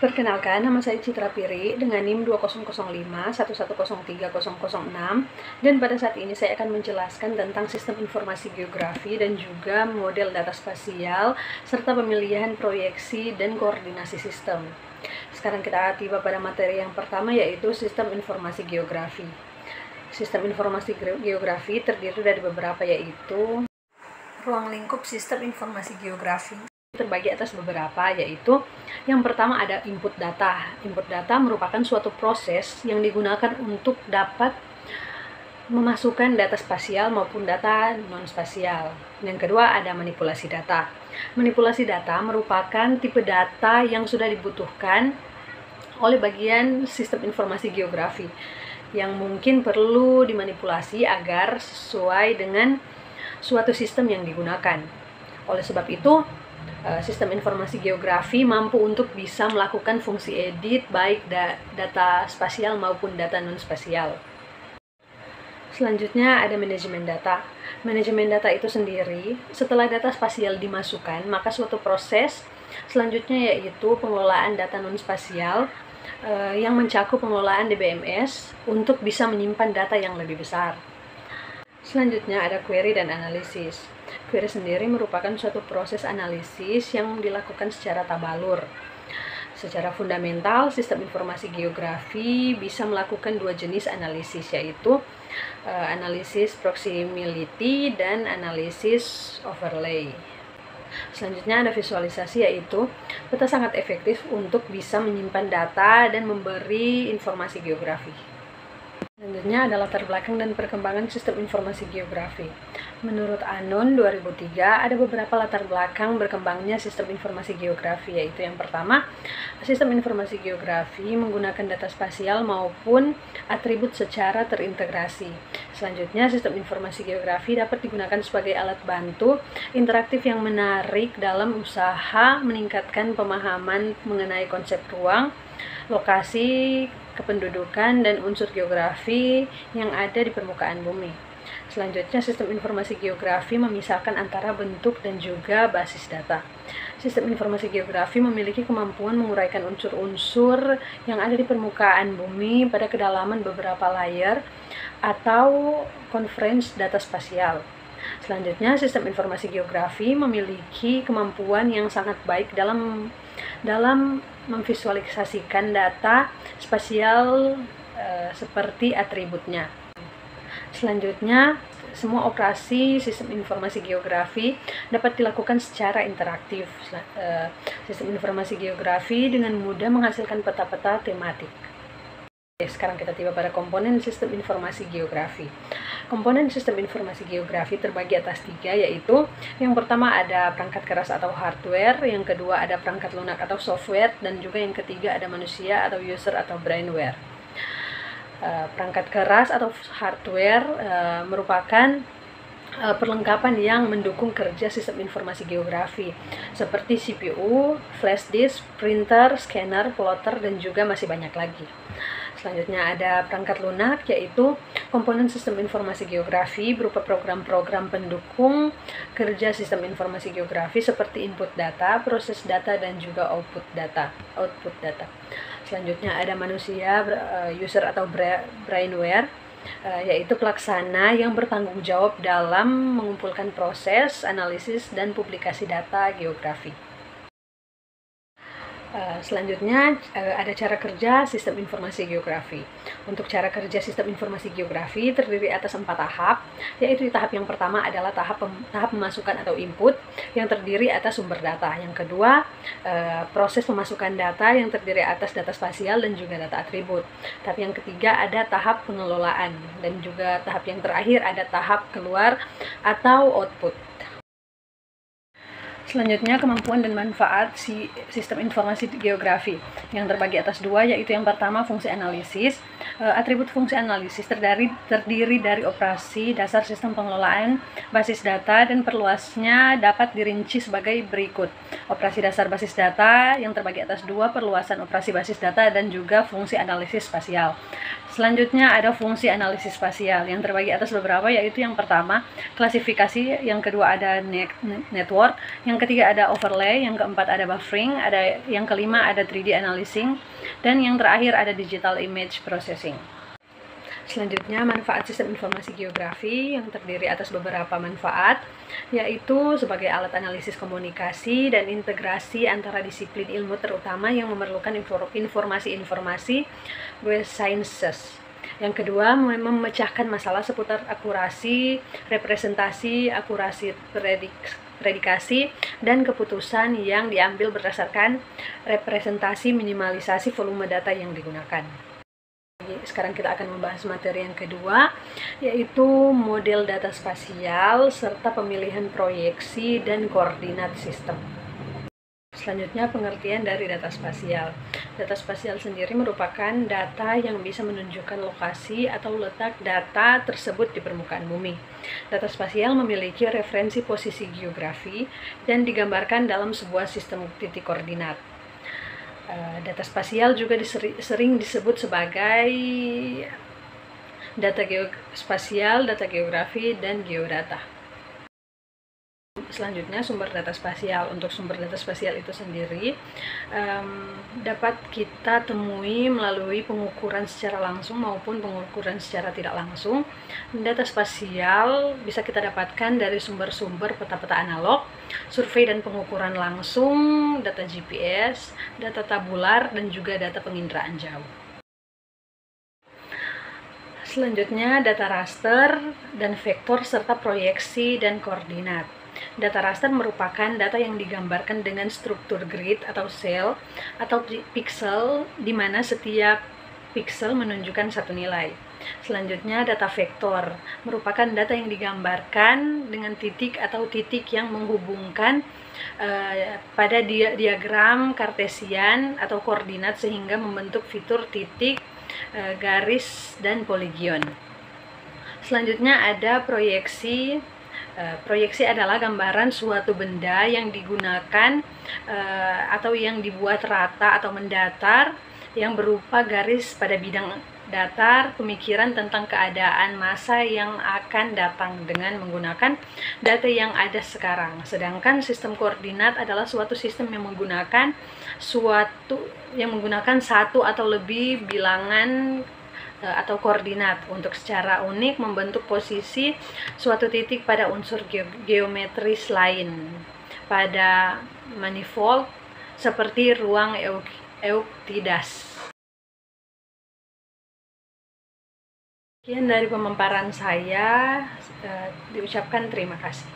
Perkenalkan, nama saya Citra Piri dengan NIM 200511030006, dan pada saat ini saya akan menjelaskan tentang sistem informasi geografi dan juga model data spasial serta pemilihan proyeksi dan koordinasi sistem. Sekarang kita tiba pada materi yang pertama, yaitu sistem informasi geografi. Sistem informasi geografi terdiri dari beberapa, yaitu ruang lingkup sistem informasi geografi terbagi atas beberapa, yaitu yang pertama ada input data. Input data merupakan suatu proses yang digunakan untuk dapat memasukkan data spasial maupun data non-spasial. Yang kedua ada manipulasi data. Manipulasi data merupakan tipe data yang sudah dibutuhkan oleh bagian sistem informasi geografi yang mungkin perlu dimanipulasi agar sesuai dengan suatu sistem yang digunakan. Oleh sebab itu, sistem informasi geografi mampu untuk bisa melakukan fungsi edit baik data spasial maupun data non-spasial. Selanjutnya ada manajemen data. Manajemen data itu sendiri, setelah data spasial dimasukkan, maka suatu proses selanjutnya yaitu pengelolaan data non-spasial yang mencakup pengelolaan DBMS untuk bisa menyimpan data yang lebih besar. Selanjutnya ada query dan analisis. Query sendiri merupakan suatu proses analisis yang dilakukan secara tabalur. Secara fundamental, sistem informasi geografi bisa melakukan dua jenis analisis, yaitu analisis proximity dan analisis overlay. Selanjutnya ada visualisasi, yaitu peta sangat efektif untuk bisa menyimpan data dan memberi informasi geografi. Selanjutnya ada latar belakang dan perkembangan sistem informasi geografi. Menurut Anon 2003, ada beberapa latar belakang berkembangnya sistem informasi geografi, yaitu yang pertama, sistem informasi geografi menggunakan data spasial maupun atribut secara terintegrasi. Selanjutnya, sistem informasi geografi dapat digunakan sebagai alat bantu interaktif yang menarik dalam usaha meningkatkan pemahaman mengenai konsep ruang, lokasi, kependudukan, dan unsur geografi yang ada di permukaan bumi. Selanjutnya, sistem informasi geografi memisahkan antara bentuk dan juga basis data. Sistem informasi geografi memiliki kemampuan menguraikan unsur-unsur yang ada di permukaan bumi pada kedalaman beberapa layer atau conference data spasial. Selanjutnya, sistem informasi geografi memiliki kemampuan yang sangat baik dalam memvisualisasikan data spasial seperti atributnya. Selanjutnya, semua operasi sistem informasi geografi dapat dilakukan secara interaktif. Sistem informasi geografi dengan mudah menghasilkan peta-peta tematik. Sekarang kita tiba pada komponen sistem informasi geografi. Komponen sistem informasi geografi terbagi atas tiga, yaitu yang pertama ada perangkat keras atau hardware, yang kedua ada perangkat lunak atau software, dan juga yang ketiga ada manusia atau user atau brainware. Perangkat keras atau hardware merupakan perlengkapan yang mendukung kerja sistem informasi geografi seperti CPU, flash disk, printer, scanner, plotter, dan juga masih banyak lagi. Selanjutnya ada perangkat lunak, yaitu komponen sistem informasi geografi berupa program-program pendukung kerja sistem informasi geografi seperti input data, proses data, dan juga output data. Selanjutnya ada manusia, user atau brainware, yaitu pelaksana yang bertanggung jawab dalam mengumpulkan proses, analisis, dan publikasi data geografi. Selanjutnya ada cara kerja sistem informasi geografi. Untuk cara kerja sistem informasi geografi terdiri atas 4 tahap, yaitu di tahap yang pertama adalah tahap pemasukan atau input yang terdiri atas sumber data. Yang kedua, proses pemasukan data yang terdiri atas data spasial dan juga data atribut. Tahap yang ketiga ada tahap pengelolaan, dan juga tahap yang terakhir ada tahap keluar atau output. Selanjutnya, kemampuan dan manfaat sistem informasi geografi yang terbagi atas dua, yaitu yang pertama fungsi analisis. Atribut fungsi analisis terdiri dari operasi dasar sistem pengelolaan basis data, dan perluasnya dapat dirinci sebagai berikut. Operasi dasar basis data yang terbagi atas dua, perluasan operasi basis data dan juga fungsi analisis spasial. Selanjutnya ada fungsi analisis spasial yang terbagi atas beberapa, yaitu yang pertama klasifikasi, yang kedua ada network, yang ketiga ada overlay, yang keempat ada buffering, yang kelima ada 3D analyzing, dan yang terakhir ada digital image processing. Selanjutnya, manfaat sistem informasi geografi yang terdiri atas beberapa manfaat, yaitu sebagai alat analisis komunikasi dan integrasi antara disiplin ilmu, terutama yang memerlukan informasi-informasi web sciences. Yang kedua, memecahkan masalah seputar akurasi representasi, akurasi predikasi, dan keputusan yang diambil berdasarkan representasi, minimalisasi volume data yang digunakan. Sekarang kita akan membahas materi yang kedua, yaitu model data spasial serta pemilihan proyeksi dan koordinat sistem. Selanjutnya, pengertian dari data spasial. Data spasial sendiri merupakan data yang bisa menunjukkan lokasi atau letak data tersebut di permukaan bumi. Data spasial memiliki referensi posisi geografi dan digambarkan dalam sebuah sistem titik koordinat. Data spasial juga sering disebut sebagai data geospasial, data geografi, dan geodata. Selanjutnya, sumber data spasial. Untuk sumber data spasial itu sendiri dapat kita temui melalui pengukuran secara langsung maupun pengukuran secara tidak langsung. Data spasial bisa kita dapatkan dari sumber-sumber peta-peta analog, survei dan pengukuran langsung, data GPS, data tabular, dan juga data penginderaan jauh. Selanjutnya, data raster dan vektor serta proyeksi dan koordinat. Data raster merupakan data yang digambarkan dengan struktur grid atau sel atau pixel, di mana setiap pixel menunjukkan satu nilai. Selanjutnya, data vektor merupakan data yang digambarkan dengan titik atau titik yang menghubungkan pada diagram kartesian atau koordinat sehingga membentuk fitur titik, garis, dan poligon. Selanjutnya ada proyeksi. Proyeksi adalah gambaran suatu benda yang digunakan atau yang dibuat rata atau mendatar, yang berupa garis pada bidang datar, pemikiran tentang keadaan masa yang akan datang dengan menggunakan data yang ada sekarang. Sedangkan sistem koordinat adalah suatu sistem yang menggunakan satu atau lebih bilangan atau koordinat untuk secara unik membentuk posisi suatu titik pada unsur geometris lain pada manifold seperti ruang Euklides. Sekian dari pemaparan saya, diucapkan terima kasih.